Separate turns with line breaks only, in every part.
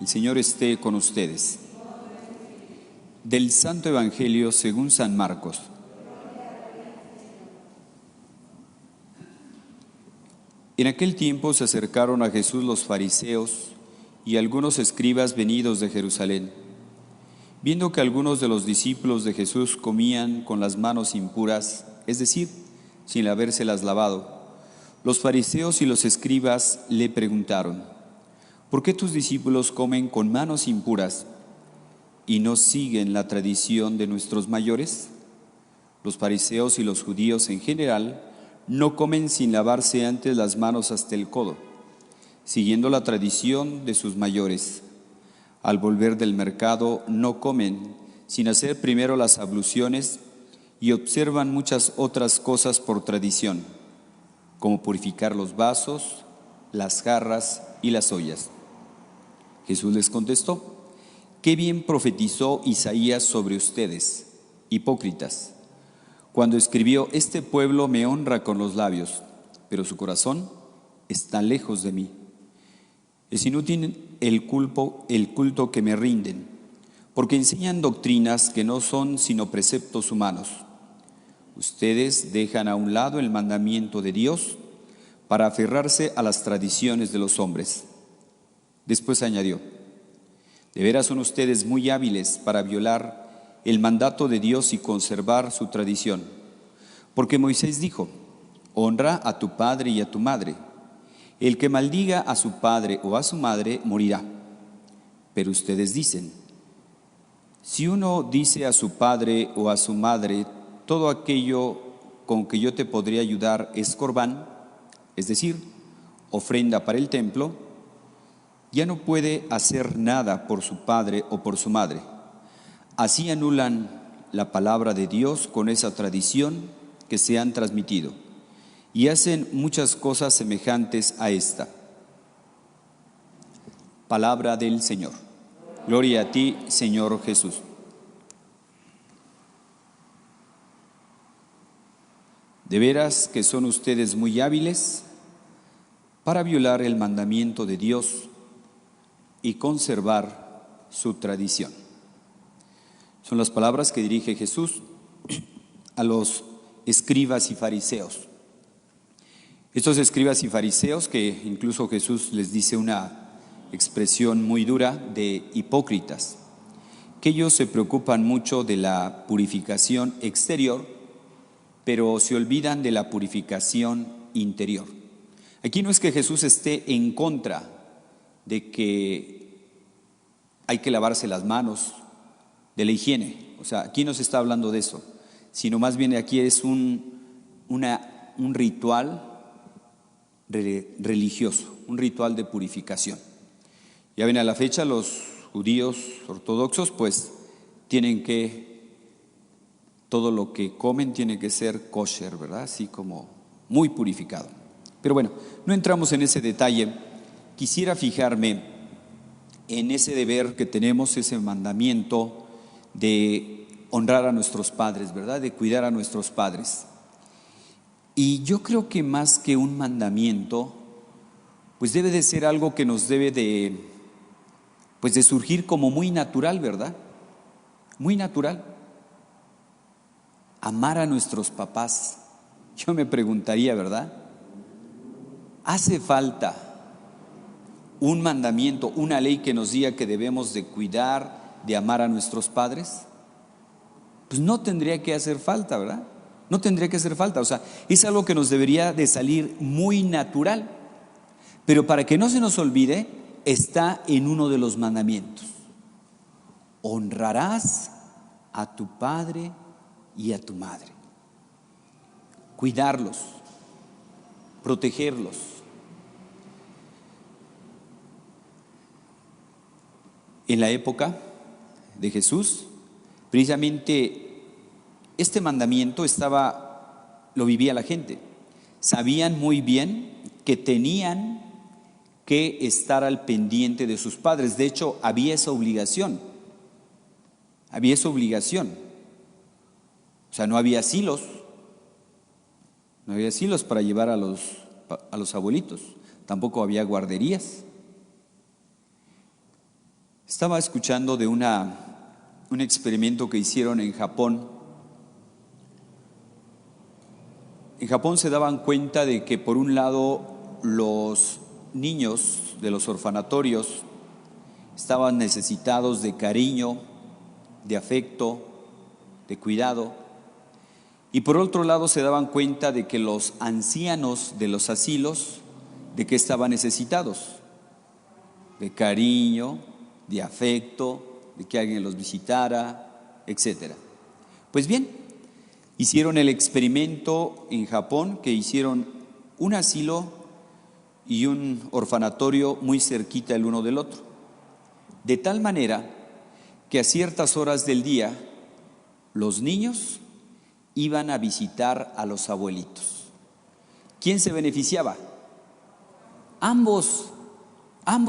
El Señor esté con ustedes. Del Santo Evangelio según San Marcos. En aquel tiempo se acercaron a Jesús los fariseos y algunos escribas venidos de Jerusalén. Viendo que algunos de los discípulos de Jesús comían con las manos impuras, es decir, sin habérselas lavado, los fariseos y los escribas le preguntaron: ¿por qué tus discípulos comen con manos impuras y no siguen la tradición de nuestros mayores? Los fariseos y los judíos en general no comen sin lavarse antes las manos hasta el codo, siguiendo la tradición de sus mayores. Al volver del mercado no comen sin hacer primero las abluciones y observan muchas otras cosas por tradición, como purificar los vasos, las jarras y las ollas. Jesús les contestó: «Qué bien profetizó Isaías sobre ustedes, hipócritas, cuando escribió: este pueblo me honra con los labios, pero su corazón está lejos de mí. Es inútil el culto que me rinden, porque enseñan doctrinas que no son sino preceptos humanos. Ustedes dejan a un lado el mandamiento de Dios para aferrarse a las tradiciones de los hombres». Después añadió: «De veras son ustedes muy hábiles para violar el mandato de Dios y conservar su tradición. Porque Moisés dijo: honra a tu padre y a tu madre. El que maldiga a su padre o a su madre morirá. Pero ustedes dicen: si uno dice a su padre o a su madre, todo aquello con que yo te podría ayudar es corbán, es decir, ofrenda para el templo, ya no puede hacer nada por su padre o por su madre. Así anulan la palabra de Dios con esa tradición que se han transmitido y hacen muchas cosas semejantes a esta». Palabra del Señor. Gloria a ti, Señor Jesús. De veras que son ustedes muy hábiles para violar el mandamiento de Dios y conservar su tradición. Son las palabras que dirige Jesús a los escribas y fariseos. Estos escribas y fariseos, que incluso Jesús les dice una expresión muy dura de hipócritas, que ellos se preocupan mucho de la purificación exterior, pero se olvidan de la purificación interior. Aquí no es que Jesús esté en contra de que hay que lavarse las manos, de la higiene. O sea, aquí no se está hablando de eso, sino más bien aquí es un ritual religioso, un ritual de purificación. Ya ven, a la fecha los judíos ortodoxos pues tienen que, todo lo que comen tiene que ser kosher, ¿verdad? Así como muy purificado. Pero bueno, no entramos en ese detalle. Quisiera fijarme en ese deber que tenemos, ese mandamiento de honrar a nuestros padres, ¿verdad? De cuidar a nuestros padres. Y yo creo que más que un mandamiento, pues debe de ser algo que nos debe de surgir como muy natural, ¿verdad? Muy natural. Amar a nuestros papás. Yo me preguntaría, ¿verdad? ¿Hace falta un mandamiento, una ley que nos diga que debemos de cuidar, de amar a nuestros padres? Pues no tendría que hacer falta, ¿verdad? No tendría que hacer falta. O sea, es algo que nos debería de salir muy natural. Pero para que no se nos olvide, está en uno de los mandamientos: honrarás a tu padre y a tu madre. Cuidarlos, protegerlos. En la época de Jesús, precisamente este mandamiento lo vivía la gente. Sabían muy bien que tenían que estar al pendiente de sus padres. De hecho, había esa obligación. Había esa obligación. O sea, no había asilos. No había asilos para llevar a los abuelitos. Tampoco había guarderías. Estaba escuchando de un experimento que hicieron en Japón. En Japón se daban cuenta de que, por un lado, los niños de los orfanatorios estaban necesitados de cariño, de afecto, de cuidado. Y por otro lado se daban cuenta de que los ancianos de los asilos, ¿de qué estaban necesitados? De cariño, de afecto, de que alguien los visitara, etc. Pues bien, hicieron el experimento en Japón, que hicieron un asilo y un orfanatorio muy cerquita el uno del otro, de tal manera que a ciertas horas del día los niños iban a visitar a los abuelitos. ¿Quién se beneficiaba? Ambos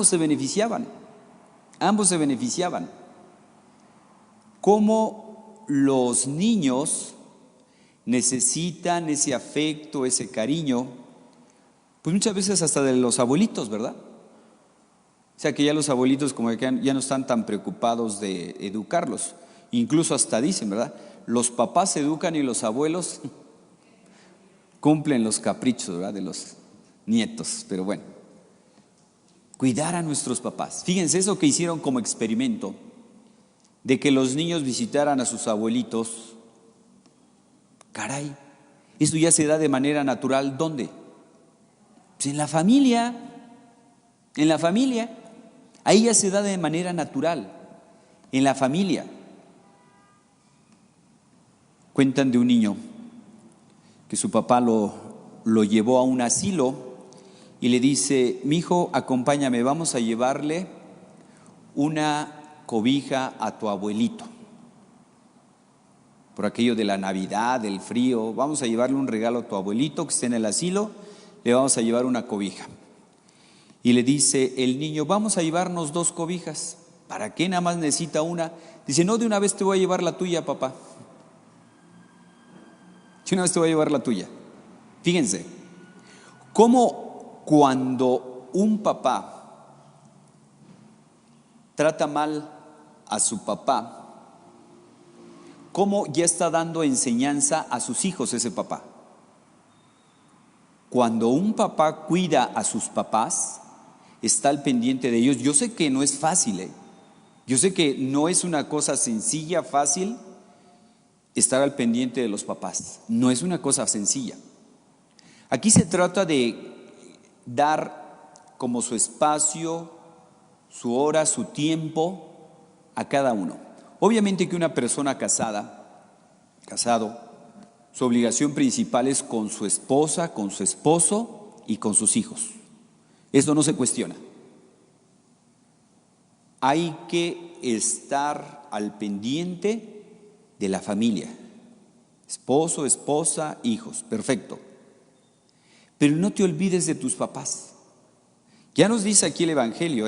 se beneficiaban. Ambos se beneficiaban. Como los niños necesitan ese afecto, ese cariño, pues muchas veces hasta de los abuelitos, ¿verdad? O sea que ya los abuelitos como que ya no están tan preocupados de educarlos. Incluso hasta dicen, ¿verdad? Los papás educan y los abuelos cumplen los caprichos, ¿verdad?, de los nietos. Pero bueno, cuidar a nuestros papás. Fíjense eso que hicieron como experimento, de que los niños visitaran a sus abuelitos. Caray, eso ya se da de manera natural. ¿Dónde? Pues en la familia. En la familia. Ahí ya se da de manera natural. En la familia. Cuentan de un niño que su papá lo llevó a un asilo y le dice: mi hijo, acompáñame, vamos a llevarle una cobija a tu abuelito. Por aquello de la Navidad, del frío, vamos a llevarle un regalo a tu abuelito que esté en el asilo, le vamos a llevar una cobija. Y le dice el niño: vamos a llevarnos 2 cobijas. ¿Para qué? Nada más necesita una. Dice: no, de una vez te voy a llevar la tuya, papá. De una vez te voy a llevar la tuya. Fíjense, cómo cuando un papá trata mal a su papá, cómo ya está dando enseñanza a sus hijos ese papá. Cuando un papá cuida a sus papás, está al pendiente de ellos. Yo sé que no es fácil, yo sé que no es una cosa sencilla, fácil, estar al pendiente de los papás. No es una cosa sencilla. Aquí se trata de dar como su espacio, su hora, su tiempo a cada uno. Obviamente que una persona casado, su obligación principal es con su esposa, con su esposo y con sus hijos. Esto no se cuestiona. Hay que estar al pendiente de la familia. Esposo, esposa, hijos, perfecto. Pero no te olvides de tus papás. Ya nos dice aquí el Evangelio,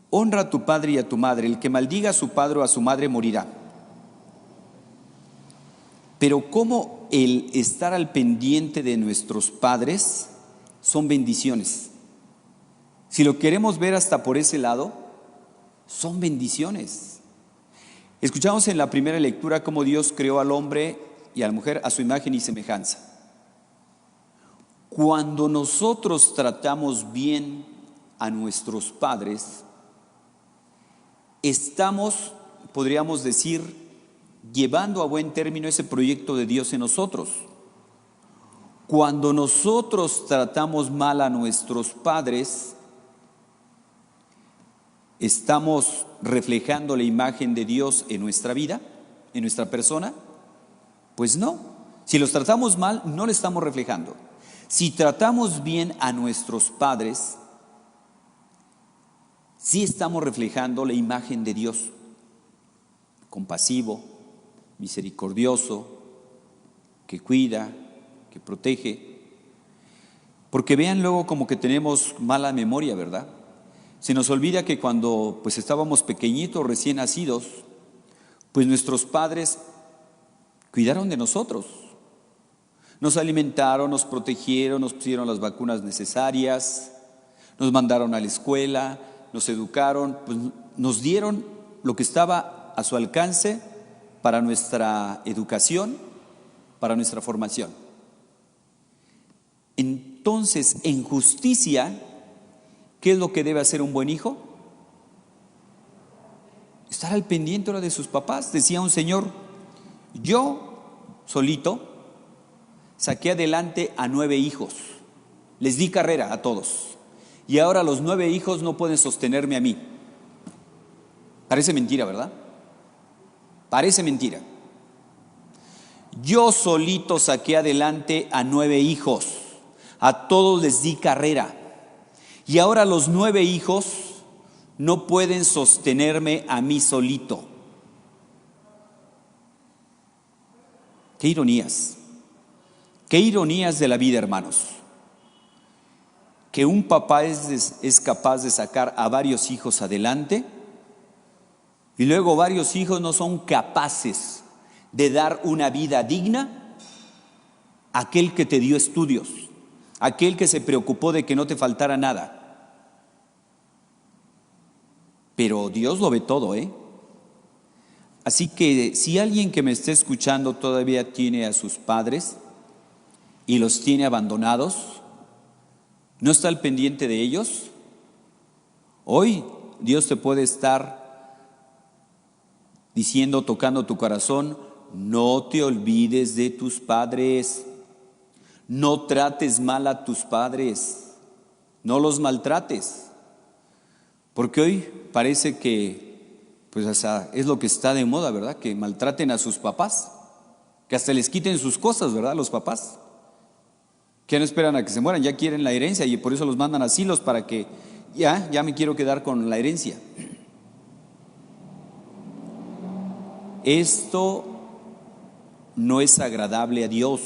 honra a tu padre y a tu madre. El que maldiga a su padre o a su madre morirá. Pero cómo el estar al pendiente de nuestros padres son bendiciones. Si lo queremos ver hasta por ese lado, son bendiciones. Escuchamos en la primera lectura cómo Dios creó al hombre y a la mujer a su imagen y semejanza. Cuando nosotros tratamos bien a nuestros padres, estamos, podríamos decir, llevando a buen término ese proyecto de Dios en nosotros. Cuando nosotros tratamos mal a nuestros padres, ¿estamos reflejando la imagen de Dios en nuestra vida, en nuestra persona? Pues no. Si los tratamos mal, no le estamos reflejando. Si tratamos bien a nuestros padres, sí estamos reflejando la imagen de Dios, compasivo, misericordioso, que cuida, que protege. Porque vean luego como que tenemos mala memoria, ¿verdad? Se nos olvida que cuando pues estábamos pequeñitos, recién nacidos, pues nuestros padres cuidaron de nosotros. Nos alimentaron, nos protegieron, nos pusieron las vacunas necesarias, nos mandaron a la escuela, nos educaron, pues nos dieron lo que estaba a su alcance para nuestra educación, para nuestra formación. Entonces, en justicia, ¿qué es lo que debe hacer un buen hijo? Estar al pendiente ahora de sus papás. Decía un señor: yo solito saqué adelante a 9 hijos, les di carrera a todos, y ahora los 9 hijos no pueden sostenerme a mí. Parece mentira, ¿verdad? Parece mentira. Yo solito saqué adelante a 9 hijos, a todos les di carrera, y ahora los 9 hijos no pueden sostenerme a mí solito. Qué ironías de la vida, hermanos. Que un papá es capaz de sacar a varios hijos adelante y luego varios hijos no son capaces de dar una vida digna a aquel que te dio estudios, aquel que se preocupó de que no te faltara nada. Pero Dios lo ve todo, ¿eh? Así que si alguien que me esté escuchando todavía tiene a sus padres y los tiene abandonados, no está al pendiente de ellos, hoy Dios te puede estar diciendo, tocando tu corazón: no te olvides de tus padres, no trates mal a tus padres, no los maltrates. Porque hoy parece que pues hasta es lo que está de moda, ¿verdad? Que maltraten a sus papás, que hasta les quiten sus cosas, ¿verdad? Los papás, que no esperan a que se mueran, ya quieren la herencia y por eso los mandan a asilos para que ya me quiero quedar con la herencia. Esto no es agradable a Dios.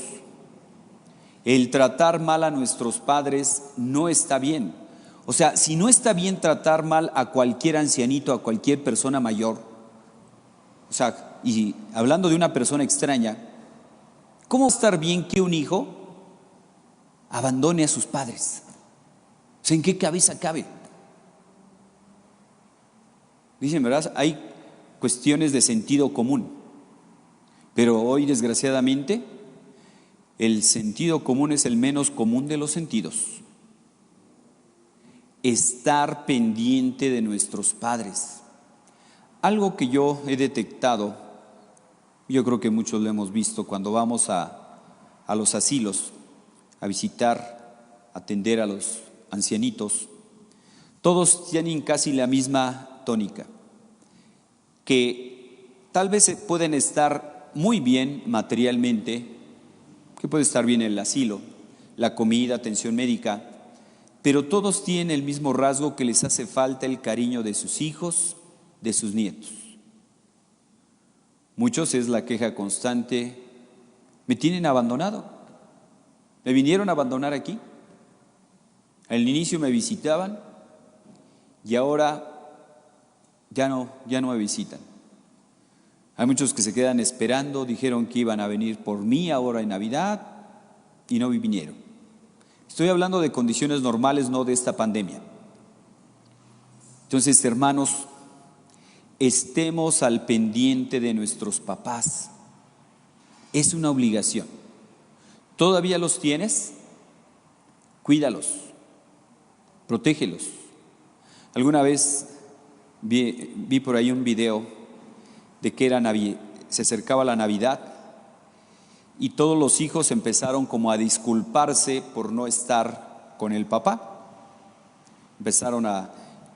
El tratar mal a nuestros padres no está bien. O sea, si no está bien tratar mal a cualquier ancianito, a cualquier persona mayor, o sea, y hablando de una persona extraña, ¿cómo va a estar bien que un hijo abandone a sus padres? O sea, ¿en qué cabeza cabe? Dicen, ¿verdad? Hay cuestiones de sentido común, pero hoy, desgraciadamente, el sentido común es el menos común de los sentidos. Estar pendiente de nuestros padres. Algo que yo he detectado, yo creo que muchos lo hemos visto cuando vamos a los asilos, a visitar, atender a los ancianitos, todos tienen casi la misma tónica, que tal vez pueden estar muy bien materialmente, que puede estar bien el asilo, la comida, atención médica, pero todos tienen el mismo rasgo, que les hace falta el cariño de sus hijos, de sus nietos. Muchos es la queja constante: me tienen abandonado, me vinieron a abandonar aquí, al inicio me visitaban y ahora ya no me visitan. Hay muchos que se quedan esperando, dijeron que iban a venir por mí ahora en Navidad y no vinieron. Estoy hablando de condiciones normales, no de esta pandemia. Entonces, hermanos, estemos al pendiente de nuestros papás. Es una obligación. ¿Todavía los tienes? Cuídalos, protégelos. Alguna vez vi por ahí un video de que se acercaba la Navidad y todos los hijos empezaron como a disculparse por no estar con el papá.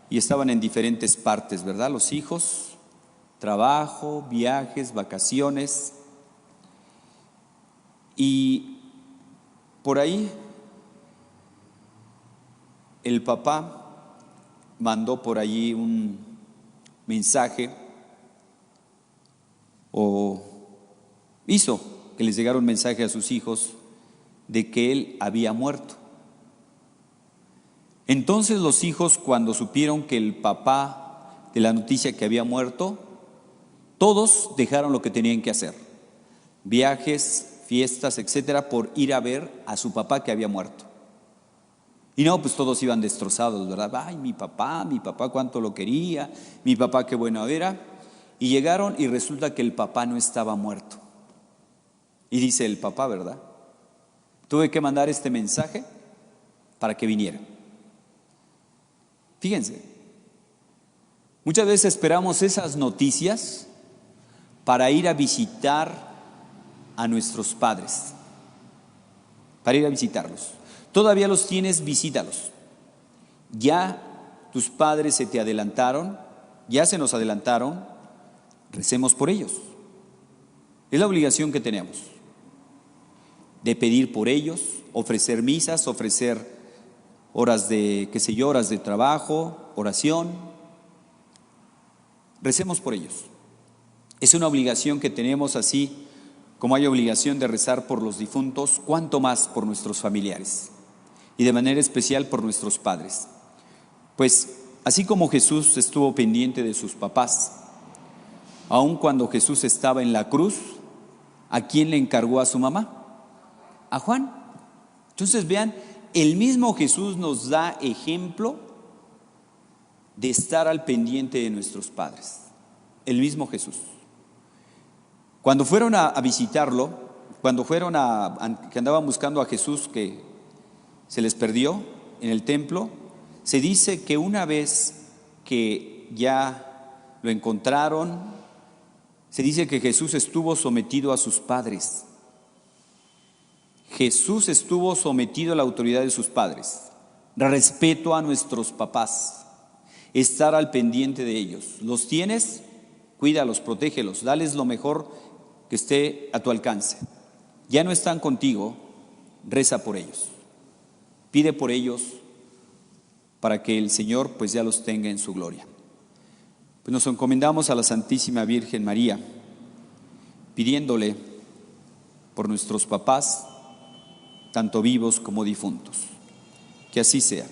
Y estaban en diferentes partes, ¿verdad? Los hijos, trabajo, viajes, vacaciones. Y por ahí el papá mandó por allí un mensaje o hizo que les llegara un mensaje a sus hijos de que él había muerto. Entonces los hijos, cuando supieron que el papá, de la noticia que había muerto, todos dejaron lo que tenían que hacer, viajes, fiestas, etcétera, por ir a ver a su papá que había muerto. Y no, pues todos iban destrozados, ¿verdad? Ay, mi papá cuánto lo quería, mi papá qué bueno era. Y llegaron y resulta que el papá no estaba muerto. Y dice el papá, ¿verdad? Tuve que mandar este mensaje para que viniera. Fíjense, muchas veces esperamos esas noticias para ir a visitar a nuestros padres, para ir a visitarlos. Todavía los tienes, visítalos. Ya tus padres se te adelantaron, ya se nos adelantaron, recemos por ellos. Es la obligación que tenemos de pedir por ellos, ofrecer misas, ofrecer horas de, horas de trabajo, oración. Recemos por ellos. Es una obligación que tenemos, así como hay obligación de rezar por los difuntos, cuánto más por nuestros familiares y de manera especial por nuestros padres. Pues así como Jesús estuvo pendiente de sus papás, aun cuando Jesús estaba en la cruz, ¿a quién le encargó a su mamá? A Juan. Entonces vean, el mismo Jesús nos da ejemplo de estar al pendiente de nuestros padres. El mismo Jesús. Cuando fueron a visitarlo, que andaban buscando a Jesús, que se les perdió en el templo, se dice que una vez que ya lo encontraron, se dice que Jesús estuvo sometido a sus padres. Jesús estuvo sometido a la autoridad de sus padres. Respeto a nuestros papás, estar al pendiente de ellos. ¿Los tienes? Cuídalos, protégelos, dales lo mejor que esté a tu alcance. Ya no están contigo, reza por ellos. Pide por ellos para que el Señor pues ya los tenga en su gloria. Pues nos encomendamos a la Santísima Virgen María, pidiéndole por nuestros papás, tanto vivos como difuntos. Que así sea.